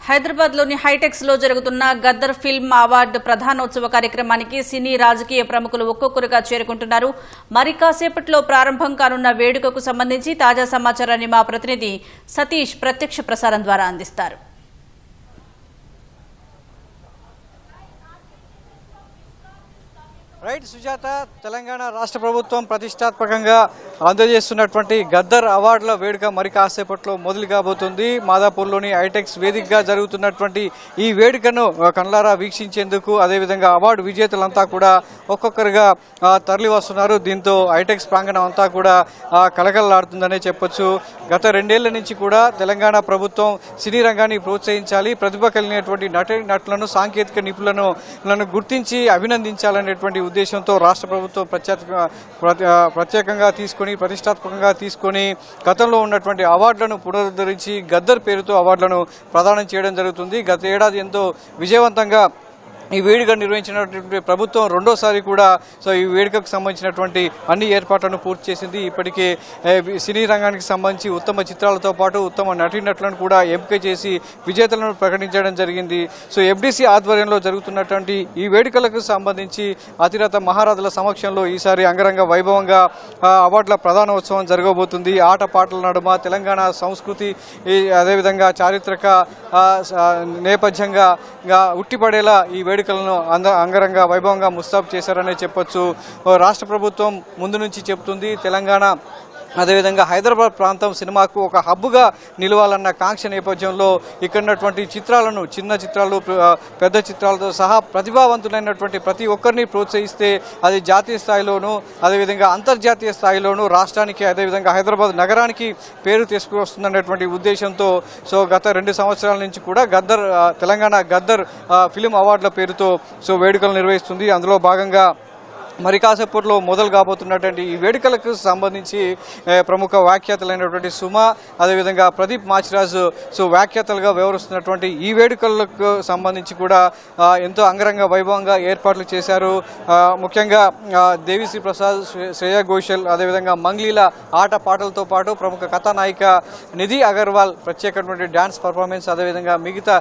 హైదరాబాద్లోని హైటెక్స్లో జరుగుతున్న Gaddar film award ప్రధానోత్సవ కార్యక్రమానికి సినీ రాజకీయ ప్రముఖులు ఒక్కొక్కరుగా చేరుకుంటున్నారు. మరి కాసేపట్లో ప్రారంభం కానున్న వేడుకకు సంబంధించి తాజా సమాచారాన్ని మా ప్రతినిధి సతీష్ ప్రత్యక్ష ప్రసారం ద్వారా అందిస్తారు. రైట్ సుజాత, తెలంగాణ రాష్ట్ర ప్రభుత్వం ప్రతిష్టాత్మకంగా అందజేస్తున్నటువంటి గద్దర్ అవార్డుల వేడుక మరి కాసేపట్లో మొదలు కాబోతుంది. మాదాపూర్లోని హైటెక్స్ వేదికగా జరుగుతున్నటువంటి ఈ వేడుకను కళ్ళారా వీక్షించేందుకు అదేవిధంగా అవార్డు విజేతలంతా కూడా ఒక్కొక్కరుగా తరలి వస్తున్నారు. దీంతో హైటెక్స్ ప్రాంగణం అంతా కూడా కలకలలాడుతుందనే చెప్పొచ్చు. గత 2 ఏళ్ల నుంచి కూడా తెలంగాణ ప్రభుత్వం సినీ రంగాన్ని ప్రోత్సహించాలి, ప్రతిభ కలిగినటువంటి నటులను సాంకేతిక నిపుణులను గుర్తించి అభినందించాలనేటువంటి ఉద్దేశంతో రాష్ట్ర ప్రభుత్వం ప్రత్యేకంగా ప్రతిష్టాత్మకంగా తీసుకొని గతంలో ఉన్నటువంటి అవార్డులను పునరుద్ధరించి గద్దర్ పేరుతో అవార్డులను ప్రదానం చేయడం జరుగుతుంది. గత ఏడాది ఎంతో విజయవంతంగా ఈ వేడుక నిర్వహించినటువంటి ప్రభుత్వం రెండోసారి కూడా ఈ వేడుకకు సంబంధించినటువంటి అన్ని ఏర్పాట్లను పూర్తి చేసింది. ఇప్పటికే సినీ రంగానికి సంబంధించి ఉత్తమ చిత్రాలతో పాటు ఉత్తమ నటీనటులను కూడా ఎంపిక చేసి విజేతలను ప్రకటించడం జరిగింది. ఎఫ్డీసీ ఆధ్వర్యంలో జరుగుతున్నటువంటి ఈ వేడుకలకు సంబంధించి అతిరథ మహారాజుల సమక్షంలో ఈసారి అంగరంగ వైభవంగా అవార్డుల ప్రధానోత్సవం జరగబోతుంది. ఆటపాటల నడుమ తెలంగాణ సంస్కృతి అదేవిధంగా చారిత్రక నేపథ్యంగా ఉట్టిపడేలా ఈ వేడుకలను అంగరంగ వైభవంగా ముస్తాబు చేశారనే చెప్పొచ్చు. రాష్ట్ర ప్రభుత్వం ముందు నుంచి చెబుతుంది తెలంగాణ అదేవిధంగా హైదరాబాద్ ప్రాంతం సినిమాకు ఒక హబ్గా నిలవాలన్న కాంక్ష నేపథ్యంలో ఇక్కడ ఉన్నటువంటి చిత్రాలను, చిన్న చిత్రాలు, పెద్ద చిత్రాలతో సహా ప్రతిభావంతులైనటువంటి ప్రతి ఒక్కరిని ప్రోత్సహిస్తే అది జాతీయ స్థాయిలోనూ అదేవిధంగా అంతర్జాతీయ స్థాయిలోనూ రాష్ట్రానికి అదేవిధంగా హైదరాబాద్ నగరానికి పేరు తీసుకువస్తుందనేటువంటి ఉద్దేశంతో గత 2 సంవత్సరాల నుంచి కూడా తెలంగాణ గద్దర్ ఫిలిం అవార్డుల పేరుతో వేడుకలు నిర్వహిస్తుంది. అందులో భాగంగా మరి కాసేపట్లో మొదలు కాబోతున్నటువంటి ఈ వేడుకలకు సంబంధించి ప్రముఖ వ్యాఖ్యాతలైనటువంటి సుమ అదేవిధంగా ప్రదీప్ మాచిరాజు వ్యాఖ్యాతలుగా వ్యవహరిస్తున్నటువంటి ఈ వేడుకలకు సంబంధించి కూడా ఎంతో అంగరంగ వైభవంగా ఏర్పాట్లు చేశారు. ముఖ్యంగా దేవిశ్రీ ప్రసాద్, శ్రేయా ఘోషల్ అదేవిధంగా మంగ్లీల ఆట పాటలతో పాటు ప్రముఖ కథానాయిక నిధి అగర్వాల్ ప్రత్యేకమైనటువంటి డ్యాన్స్ పర్ఫార్మెన్స్ అదేవిధంగా మిగతా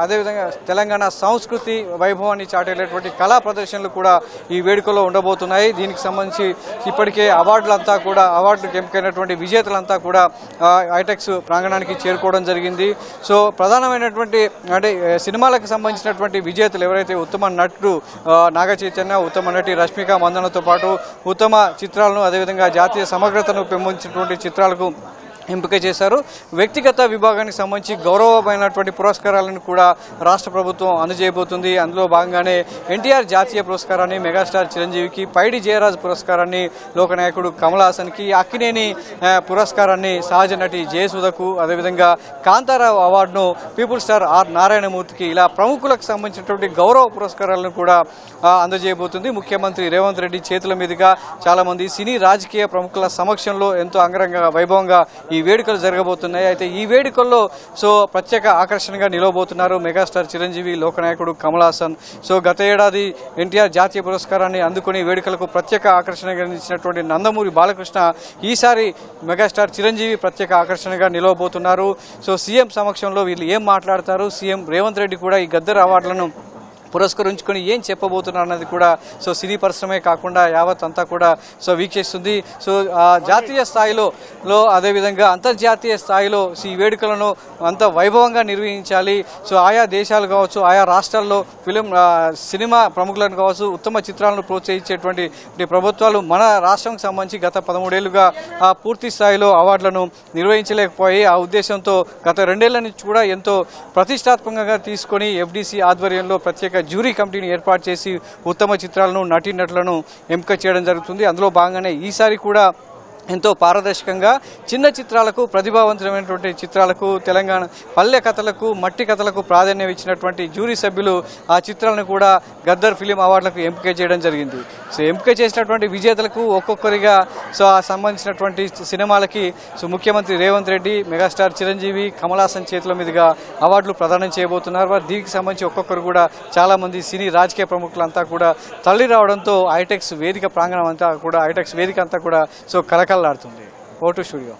అదేవిధంగా తెలంగాణ సంస్కృతి వైభవాన్ని చాటేటటువంటి కళా ప్రదర్శనలు కూడా ఈ వేడుకలో ఉండబోతున్నాయి. దీనికి సంబంధించి ఇప్పటికే అవార్డులకు ఎంపికైనటువంటి విజేతలంతా కూడా హైటెక్స్ ప్రాంగణానికి చేరుకోవడం జరిగింది. ప్రధానమైనటువంటి అంటే సినిమాలకు సంబంధించినటువంటి విజేతలు ఎవరైతే ఉత్తమ నటుడు నాగ చైతన్య, ఉత్తమ నటి రష్మిక మందనతో పాటు ఉత్తమ చిత్రాలను అదేవిధంగా జాతీయ సమగ్రతను పెంపొందించినటువంటి చిత్రాలకు ఎంపిక చేశారు. వ్యక్తిగత విభాగానికి సంబంధించి గౌరవమైనటువంటి పురస్కారాలను కూడా రాష్ట్ర ప్రభుత్వం అందజేయబోతుంది. అందులో భాగంగానే ఎన్టీఆర్ జాతీయ పురస్కారాన్ని మెగాస్టార్ చిరంజీవికి, పైడి జయరాజ్ పురస్కారాన్ని లోకనాయకుడు కమల్ హాసన్కి, అక్కినేని పురస్కారాన్ని సహజ నటి జయసుధకు, అదేవిధంగా కాంతారావు అవార్డును పీపుల్ స్టార్ ఆర్ నారాయణమూర్తికి, ఇలా ప్రముఖులకు సంబంధించినటువంటి గౌరవ పురస్కారాలను కూడా అందజేయబోతుంది. ముఖ్యమంత్రి రేవంత్ రెడ్డి చేతుల మీదుగా చాలామంది సినీ రాజకీయ ప్రముఖుల సమక్షంలో ఎంతో అంగరంగ వైభవంగా ఈ వేడుకలు జరగబోతున్నాయి. అయితే ఈ వేడుకల్లో ప్రత్యేక ఆకర్షణగా నిలవబోతున్నారు మెగాస్టార్ చిరంజీవి, లోకనాయకుడు కమల్ హాసన్. గత ఏడాది ఎన్టీఆర్ జాతీయ పురస్కారాన్ని అందుకుని వేడుకలకు ప్రత్యేక ఆకర్షణగా నిలిచినటువంటి నందమూరి బాలకృష్ణ ఈసారి మెగాస్టార్ చిరంజీవి ప్రత్యేక ఆకర్షణగా నిలవబోతున్నారు. సీఎం సమక్షంలో వీళ్ళు ఏం మాట్లాడతారు, సీఎం రేవంత్ రెడ్డి కూడా ఈ గద్దర్ అవార్డులను పురస్కరించుకొని ఏం చెప్పబోతున్నారు అన్నది కూడా సినీ పరిశ్రమే కాకుండా యావత్ అంతా కూడా వీక్షిస్తుంది. జాతీయ స్థాయిలో అదేవిధంగా అంతర్జాతీయ స్థాయిలో ఈ వేడుకలను అంత వైభవంగా నిర్వహించాలి. ఆయా దేశాలు కావచ్చు, ఆయా రాష్ట్రాల్లో సినిమా ప్రముఖులను కావచ్చు, ఉత్తమ చిత్రాలను ప్రోత్సహించేటువంటి ప్రభుత్వాలు మన రాష్ట్రానికి సంబంధించి గత 13 ఏళ్లుగా పూర్తి స్థాయిలో అవార్డులను నిర్వహించలేకపోయి ఆ ఉద్దేశంతో గత 2 ఏళ్ల నుంచి కూడా ఎంతో ప్రతిష్టాత్మకంగా తీసుకొని ఎఫ్డీసీ ఆధ్వర్యంలో ప్రత్యేక జ్యూరీ కమిటీని ఏర్పాటు చేసి ఉత్తమ చిత్రాలను, నటీనటులను ఎంపిక చేయడం జరుగుతుంది. అందులో భాగంగానే ఈసారి కూడా ఎంతో పారదర్శకంగా చిన్న చిత్రాలకు, ప్రతిభావంతమైనటువంటి చిత్రాలకు, తెలంగాణ పల్లె కథలకు, మట్టి కథలకు ప్రాధాన్యం ఇచ్చినటువంటి జ్యూరీ సభ్యులు ఆ చిత్రాలను కూడా గద్దర్ ఫిలిం అవార్డులకు ఎంపిక చేయడం జరిగింది. ఎంపిక చేసినటువంటి విజేతలకు ఒక్కొక్కరిగా సంబంధించినటువంటి సినిమాలకి ముఖ్యమంత్రి రేవంత్ రెడ్డి, మెగాస్టార్ చిరంజీవి, కమల్ హాసన్ చేతుల మీదుగా అవార్డులు ప్రదానం చేయబోతున్నారు. దీనికి సంబంధించి ఒక్కొక్కరు కూడా చాలామంది సినీ రాజకీయ ప్రముఖులంతా కూడా తరలి రావడంతో హైటెక్స్ వేదిక ప్రాంగణం అంతా కూడా కలకల్లాడుతుంది. Photo studio.